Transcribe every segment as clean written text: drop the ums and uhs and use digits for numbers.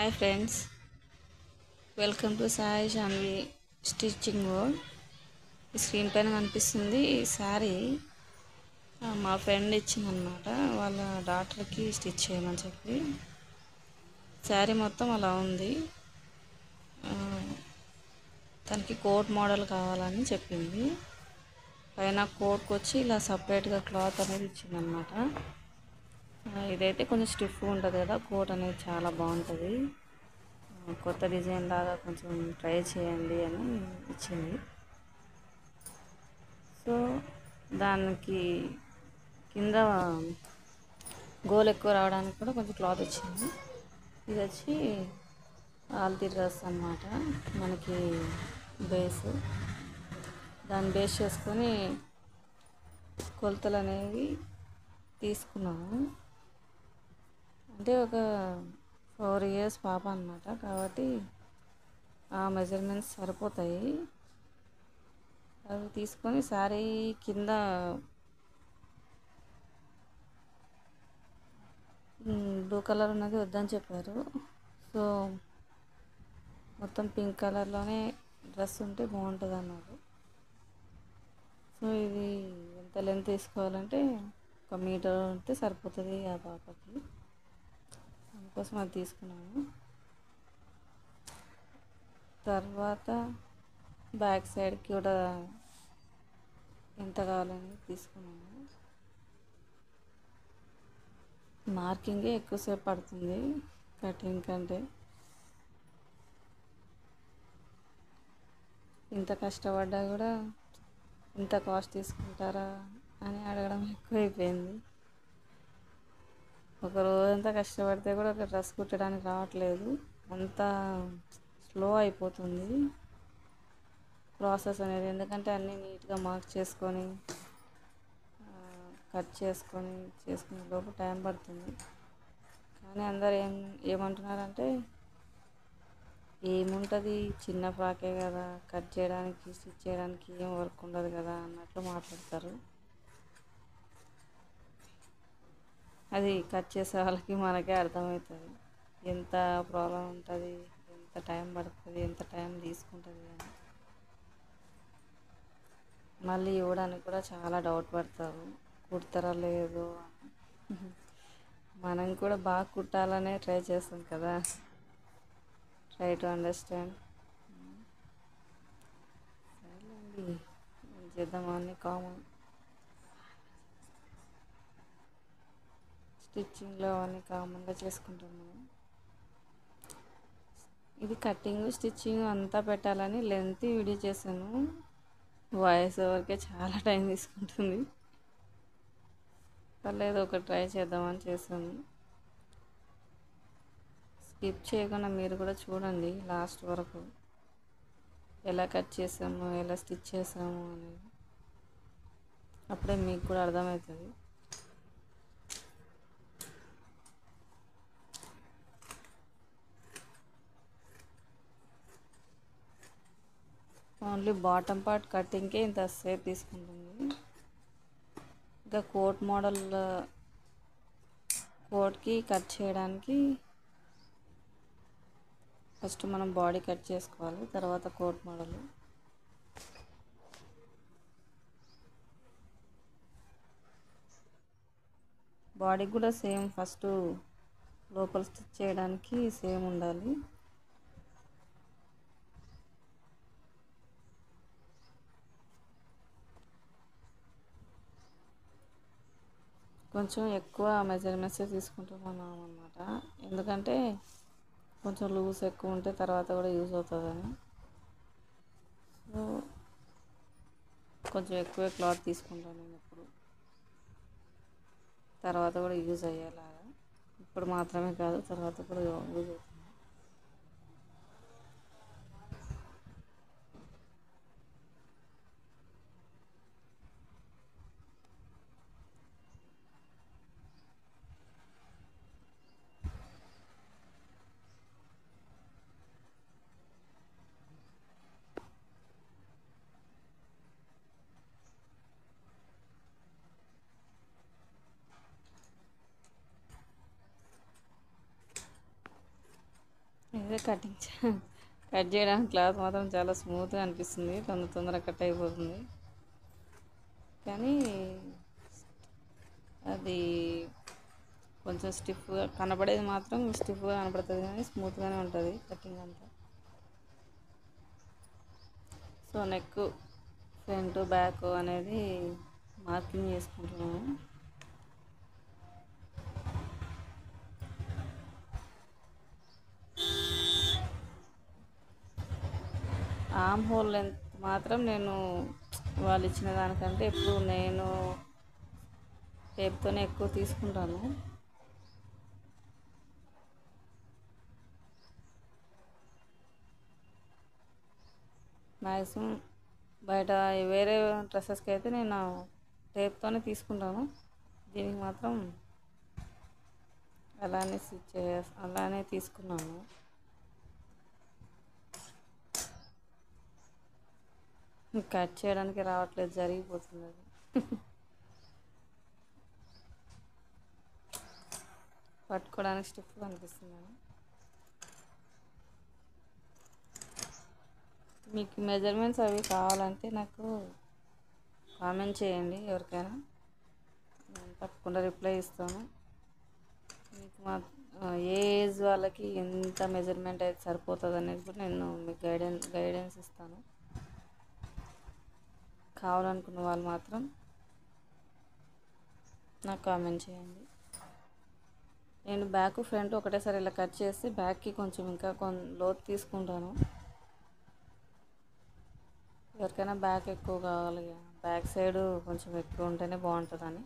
Hi friends, welcome to Sai Shanvi stitching world. ఈ screen పైన కనిపిస్తుంది ఈ శారీ మా ఫ్రెండ్ ఇచ్చిందనమాట. వాళ్ళ డాటర్కి స్టిచ్ చేయమని చెప్పి శారీ మొత్తం అలా ఉంది. తనకి కోట్ మోడల్ కావాలని చెప్పింది. పైన కోట్కి వచ్చి ఇలా సపరేట్గా క్లాత్ అనేది ఇచ్చిందనమాట. ఇదైతే కొంచెం స్టిఫ్గా ఉంటుంది కదా, కోట్ అనేది చాలా బాగుంటుంది. కొత్త డిజైన్ లాగా కొంచెం ట్రై చేయండి అని ఇచ్చింది. సో దానికి కింద గోల్ ఎక్కువ రావడానికి కూడా కొంచెం క్లాత్ వచ్చింది. ఇది వచ్చి ఆల్తీ డ్రెస్ అన్నమాట. మనకి బేస్ దాన్ని బేస్ చేసుకొని కొలతలు అనేవి తీసుకున్నాము. అంటే ఒక 4 years పాప అన్నమాట, కాబట్టి ఆ మెజర్మెంట్స్ సరిపోతాయి. అవి తీసుకొని శారీ కింద బ్లూ కలర్ ఉన్నది వద్దని చెప్పారు. సో మొత్తం పింక్ కలర్లోనే డ్రెస్ ఉంటే బాగుంటుంది అన్నారు. సో ఇది ఎంత లెంత్ తీసుకోవాలంటే 1 మీటర్ ఉంటే సరిపోతుంది ఆ పాపకి. అందుకోసం అది తీసుకున్నాను. తర్వాత బ్యాక్ సైడ్కి కూడా ఎంత కావాలని తీసుకున్నాను. మార్కింగే ఎక్కువసేపు పడుతుంది కటింగ్ కంటే. ఇంత కష్టపడ్డా కూడా ఇంత కాస్ట్ తీసుకుంటారా అని అడగడం ఎక్కువైపోయింది. ఒక రోజంతా కష్టపడితే కూడా ఒక డ్రెస్ కుట్టడానికి రావట్లేదు. అంత స్లో అయిపోతుంది ప్రాసెస్ అనేది. ఎందుకంటే అన్నీ నీట్గా మార్క్ చేసుకొని కట్ చేసుకునే లోపు టైం పడుతుంది. కానీ అందరు ఏమంటున్నారంటే ఏముంటుంది, చిన్న ఫ్రాకే కదా, కట్ చేయడానికి స్టిచ్ చేయడానికి ఏం వర్క్ ఉండదు కదా అన్నట్లు మాట్లాడతారు. అది కట్ చేసే వాళ్ళకి మనకే అర్థమవుతుంది ఎంత ప్రాబ్లం ఉంటుంది, ఎంత టైం పడుతుంది, ఎంత టైం తీసుకుంటుంది అని. మళ్ళీ ఇవ్వడానికి కూడా చాలా డౌట్ పడతారు, కుడతారా లేదో అని. మనం కూడా బాగా కుట్టాలనే ట్రై చేస్తాం కదా, ట్రై టు అండర్స్టాండ్. సరేలేండి, చేద్దామని కామన్ స్టిచ్చింగ్లో అవన్నీ కామన్గా చేసుకుంటాం మనం. ఇది కటింగ్ స్టిచ్చింగ్ అంతా పెట్టాలని లెంత్ వీడియో చేశాను. వాయిస్ ఓవర్కే చాలా టైం తీసుకుంటుంది. పర్లేదు, ఒక ట్రై చేద్దామని చేశాను. స్కిప్ చేయకుండా మీరు కూడా చూడండి లాస్ట్ వరకు, ఎలా కట్ చేసాము, ఎలా స్టిచ్ చేసాము అనేది. అప్పుడే మీకు కూడా అర్థమవుతుంది. ఓన్లీ బాటమ్ పార్ట్ కటింగ్కే ఇంతసేపు తీసుకుంటుంది. ఇంకా కోట్ మోడల్ కోట్కి కట్ చేయడానికి ఫస్ట్ మనం బాడీ కట్ చేసుకోవాలి, తర్వాత కోట్ మోడల్. బాడీకి కూడా సేమ్, ఫస్ట్ లోపల స్టిచ్ చేయడానికి సేమ్ ఉండాలి. కొంచెం ఎక్కువ మెజర్మెంట్స్ తీసుకుంటున్నాం అన్నమాట. ఎందుకంటే కొంచెం లూజ్ ఎక్కువ ఉంటే తర్వాత కూడా యూజ్ అవుతుందని. సో కొంచెం ఎక్కువ క్లాత్ తీసుకుంటాను నేను ఎప్పుడు, తర్వాత కూడా యూజ్ అయ్యేలాగా. ఇప్పుడు మాత్రమే కాదు, తర్వాత కూడా యూజ్ అవుతుంది. అదే కట్ చేయడానికి క్లాత్ మాత్రం చాలా స్మూత్గా అనిపిస్తుంది, తొందరగా కట్ అయిపోతుంది. కానీ అది కొంచెం స్టిఫ్గా కనబడేది మాత్రం స్టిఫ్గా కనబడుతుంది, కానీ స్మూత్గానే ఉంటుంది కటింగ్ అంతా. సో నెక్ ఫ్రంట్ బ్యాక్ అనేది మార్కింగ్ చేసుకుంటున్నాను. ఆర్మ్ హోల్ లెంత్ మాత్రం నేను వాళ్ళు ఇచ్చిన దానికంటే ఇప్పుడు నేను టేప్తోనే ఎక్కువ తీసుకుంటాను. మ్యాక్సిమం బయట వేరే డ్రెస్సెస్కి అయితే నేను టేప్తోనే తీసుకుంటాను, దీనికి మాత్రం అలానే తీసుకున్నాను. కట్ చేయడానికి రావట్లేదు, జరిగిపోతుంది అది. పట్టుకోవడానికి స్టిఫ్గా అనిపిస్తుంది. మీకు మెజర్మెంట్స్ అవి కావాలంటే నాకు కామెంట్ చేయండి, ఎవరికైనా నేను తప్పకుండా రిప్లై ఇస్తాను. మీకు ఏ ఏజ్ వాళ్ళకి ఎంత మెజర్మెంట్ అయితే సరిపోతుంది అనేది కూడా నేను మీకు గైడెన్స్ ఇస్తాను. కావాలనుకున్న వాళ్ళు మాత్రం నాకు కామెంట్ చేయండి. నేను బ్యాక్ ఫ్రంట్ ఒకటేసారి ఇలా కట్ చేసి బ్యాక్కి కొంచెం ఇంకా లోతు తీసుకుంటాను. ఎవరికైనా బ్యాక్ ఎక్కువ కావాలి, బ్యాక్ సైడ్ కొంచెం ఎక్కువ ఉంటేనే బాగుంటుందని.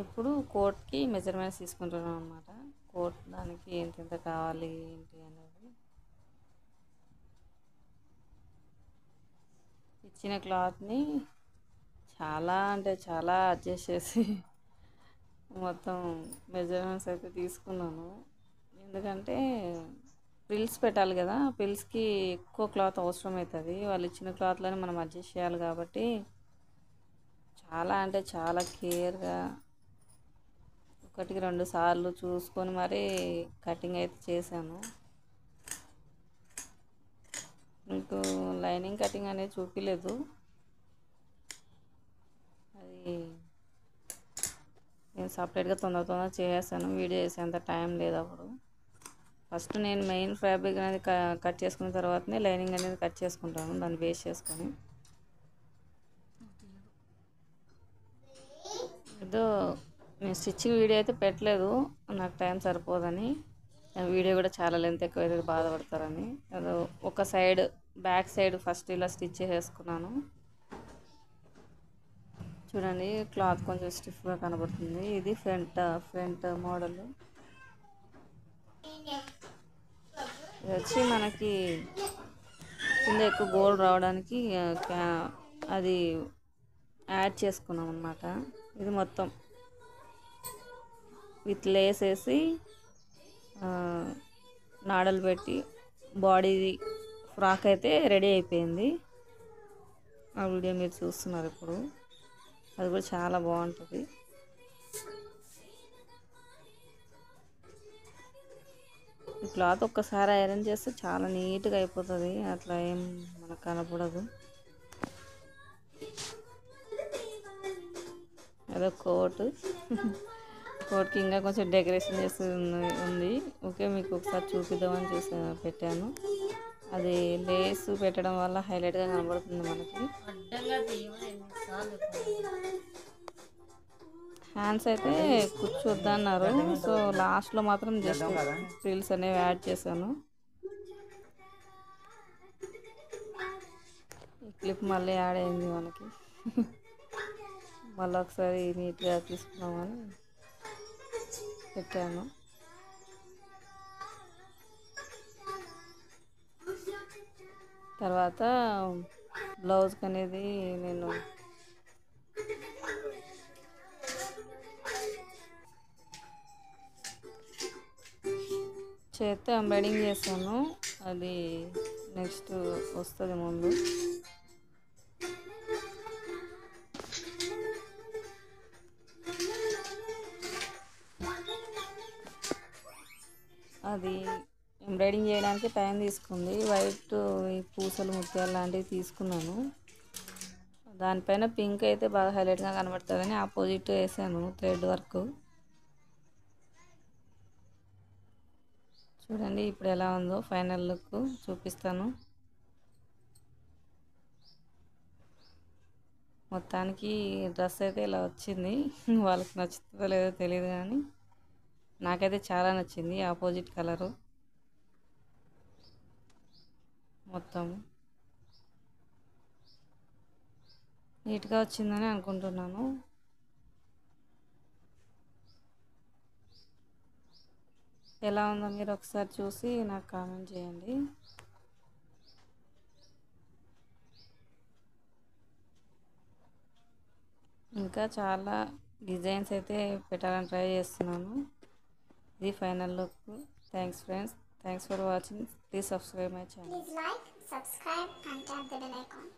ఇప్పుడు కోట్కి మెజర్మెంట్స్ తీసుకుంటున్నాం అన్నమాట. కోట్ దానికి ఎంత కావాలి ఏంటి అనేది ఇచ్చిన క్లాత్ని చాలా అడ్జస్ట్ చేసి మొత్తం మెజర్మెంట్స్ అయితే తీసుకున్నాను. ఎందుకంటే పిల్స్ పెట్టాలి కదా, పిల్స్కి ఎక్కువ క్లాత్ అవసరం అవుతుంది. వాళ్ళు ఇచ్చిన క్లాత్లోనే మనం అడ్జస్ట్ చేయాలి కాబట్టి చాలా కేర్గా 1కి 2 సార్లు చూసుకొని మరీ కటింగ్ అయితే చేశాను. మీకు లైనింగ్ కటింగ్ అనేది చూపించలేదు, అది నేను సపరేట్గా తొందర చేసాను, వీడియో చేసేంత టైం లేదు అప్పుడు. ఫస్ట్ నేను మెయిన్ ఫ్యాబ్రిక్ అనేది కట్ చేసుకున్న తర్వాతనే లైనింగ్ అనేది కట్ చేసుకుంటాను, దాన్ని బేస్ చేసుకొని. ఏదో నేను స్టిచ్చింగ్ వీడియో అయితే పెట్టలేదు, నాకు టైం సరిపోదని. వీడియో కూడా చాలా లెంత్ ఎక్కువ అయితే బాధపడతారని అదో ఒక సైడ్ బ్యాక్ సైడ్ ఫస్ట్ ఇలా స్టిచ్ చేసుకున్నాను. చూడండి క్లాత్ కొంచెం స్టిఫ్గా కనబడుతుంది. ఇది ఫ్రంట్ మోడల్. ఇది వచ్చి మనకి కింద ఎక్కువ గోల్డ్ రావడానికి అది యాడ్ చేసుకున్నాం అన్నమాట. ఇది మొత్తం విత్ లేస్ వేసి నాడలు పెట్టి బాడీది ఫ్రాక్ అయితే రెడీ అయిపోయింది. ఆ వీడియో మీరు చూస్తున్నారు ఇప్పుడు, అది కూడా చాలా బాగుంటుంది. ఈ క్లాత్ ఒక్కసారి ఐరన్ చేస్తే చాలా నీట్గా అయిపోతుంది, అట్లా ఏం మనకు కనపడదు. అదో కోట్కి ఇంకా కొంచెం డెకరేషన్ చేసి ఉంది. ఓకే, మీకు ఒకసారి చూపిద్దామని పెట్టాను. అది లేస్ పెట్టడం వల్ల హైలైట్గా కనబడుతుంది మనకి. హ్యాండ్స్ అయితే కూర్చోద్దన్నారు, సో లాస్ట్లో మాత్రం జస్ట్ ఫ్రిల్స్ అనేవి యాడ్ చేశాను. ఈ క్లిప్ మళ్ళీ యాడ్ అయింది మనకి, మళ్ళీ ఒకసారి నీట్గా తీసుకున్నామని పెట్టాను. తర్వాత బ్లౌజ్కి అనేది నేను చేత్తో ఎంబ్రాయిడింగ్ చేశాను, అది నెక్స్ట్ వస్తుంది ముందు. అది ఎంబ్రాయిడింగ్ చేయడానికి టైం తీసుకుంది. వైట్ ఈ పూసలు ముత్యాలు లాంటివి తీసుకున్నాను. దానిపైన పింక్ అయితే బాగా హైలైట్గా కనబడుతుందని ఆపోజిట్ వేసాను థ్రెడ్ వర్క్. చూడండి ఇప్పుడు ఎలా ఉందో ఫైనల్ లుక్ చూపిస్తాను. మొత్తానికి డ్రెస్ అయితే ఇలా వచ్చింది. వాళ్ళకి నచ్చుతుందో లేదో తెలియదు కానీ నాకైతే చాలా నచ్చింది. ఆపోజిట్ కలరు మొత్తం నీట్గా వచ్చిందని అనుకుంటున్నాను. ఎలా ఉందో మీరు ఒకసారి చూసి నాకు కామెంట్ చేయండి. ఇంకా చాలా డిజైన్స్ అయితే పెట్టాలని ట్రై చేస్తున్నాను. ఇది final look. Thanks friends, thanks for watching. Please subscribe my channel. Please like, subscribe and tap the bell icon.